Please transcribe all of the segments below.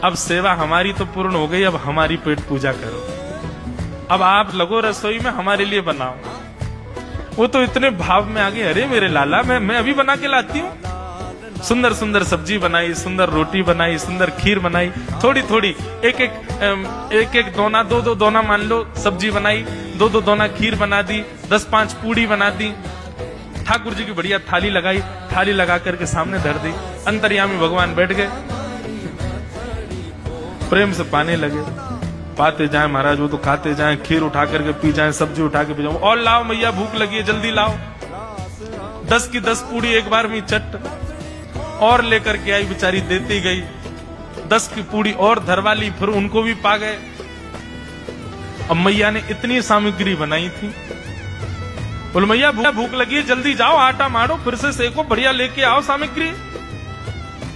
अब सेवा हमारी तो पूर्ण हो गई, अब हमारी पेट पूजा करो, अब आप लगो रसोई में, हमारे लिए बनाओ। वो तो इतने भाव में आ गए, अरे मेरे लाला मैं अभी बना के लाती हूँ। सुंदर सुंदर सब्जी बनाई, सुंदर रोटी बनाई, सुंदर खीर बनाई, थोड़ी थोड़ी एक एक दोना, दो दोना मान लो सब्जी बनाई, दो दोना खीर बना दी, 10-5 पूड़ी बना दी, ठाकुर जी की बढ़िया थाली लगाई, थाली लगा करके सामने धर दी। अंतर्यामी भगवान बैठ गए, प्रेम से पाने लगे, पाते जाए महाराज, वो तो खाते जाए, खीर उठा करके पी जाए, सब्जी उठा के पी जाए, और लाओ मैया भूख लगी है, जल्दी लाओ। 10 की 10 पूड़ी एक बार में चट, और लेकर के आई, बेचारी देती गई, 10 की पूड़ी और धरवा ली, फिर उनको भी पा गए। अब मैया ने इतनी सामग्री बनाई थी, बोले मैया भूख लगी है, जल्दी जाओ, आटा मारो, फिर से सेको, बढ़िया लेके आओ सामग्री,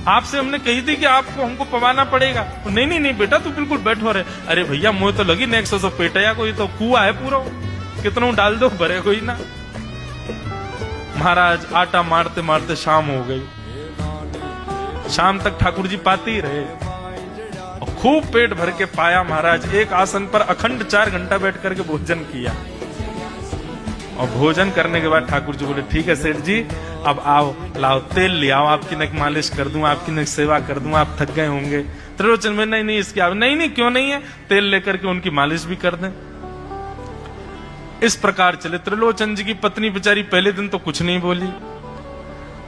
आपसे हमने कही थी कि आपको हमको पवाना पड़ेगा। नहीं बेटा तू बिल्कुल बैठो रहे। अरे भैया मुझे तो लगी नेक्स्ट सौ पेटया, कोई तो कुआ है पूरा, कितना डाल दो भरे कोई ना। महाराज आटा मारते मारते शाम हो गई, शाम तक ठाकुर जी पाते ही रहे, और खूब पेट भर के पाया महाराज। एक आसन पर अखंड 4 घंटा बैठ करके भोजन किया, और भोजन करने के बाद ठाकुर जी बोले ठीक है सेठ जी, अब आओ, लाओ तेल ले आओ, आपकी नक मालिश कर दूं, आपकी नक सेवा कर दूं, आप थक गए होंगे। त्रिलोचन में नहीं इसकी नहीं क्यों नहीं है, तेल लेकर के उनकी मालिश भी कर दें। इस प्रकार चले। त्रिलोचन जी की पत्नी बेचारी पहले दिन तो कुछ नहीं बोली,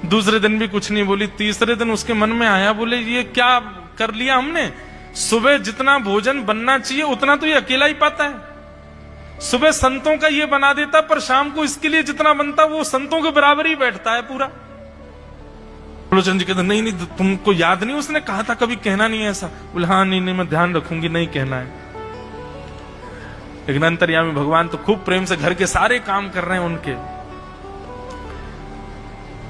दूसरे दिन भी कुछ नहीं बोली, तीसरे दिन उसके मन में आया, बोले ये क्या कर लिया हमने, सुबह जितना भोजन बनना चाहिए उतना तो ये अकेला ही पाता है, सुबह संतों का ये बना देता, पर शाम को इसके लिए जितना बनता वो संतों के बराबर ही बैठता है पूरा। त्रिलोचन जी कहते नहीं तुमको याद नहीं, उसने कहा था कभी कहना नहीं ऐसा। बोले हाँ नहीं मैं ध्यान रखूंगी, नहीं कहना है। लेकिन अंतर्यामी भगवान तो खूब प्रेम से घर के सारे काम कर रहे हैं उनके।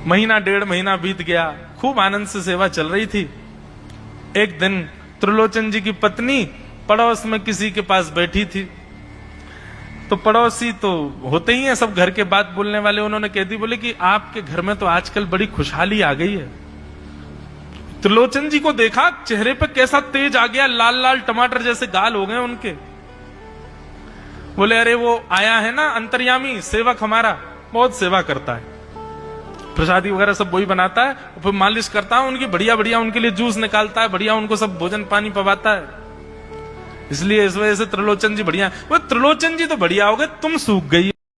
महीना 1.5 महीना बीत गया, खूब आनंद से सेवा चल रही थी। एक दिन त्रिलोचन जी की पत्नी पड़ोस में किसी के पास बैठी थी, तो पड़ोसी तो होते ही हैं सब घर के बात बोलने वाले, उन्होंने कह दी, बोले कि आपके घर में तो आजकल बड़ी खुशहाली आ गई है। त्रिलोचन जी को देखा, चेहरे पे कैसा तेज आ गया, लाल लाल टमाटर जैसे गाल हो गए उनके। बोले अरे वो आया है ना अंतर्यामी सेवक हमारा, बहुत सेवा करता है, प्रसादी वगैरह सब वही बनाता है, फिर मालिश करता है उनकी, बढ़िया बढ़िया उनके लिए जूस निकालता है, बढ़िया उनको सब भोजन पानी पवाता है, इसलिए इस वजह से त्रिलोचन जी बढ़िया। वो त्रिलोचन जी तो बढ़िया हो गए, तुम सूख गई।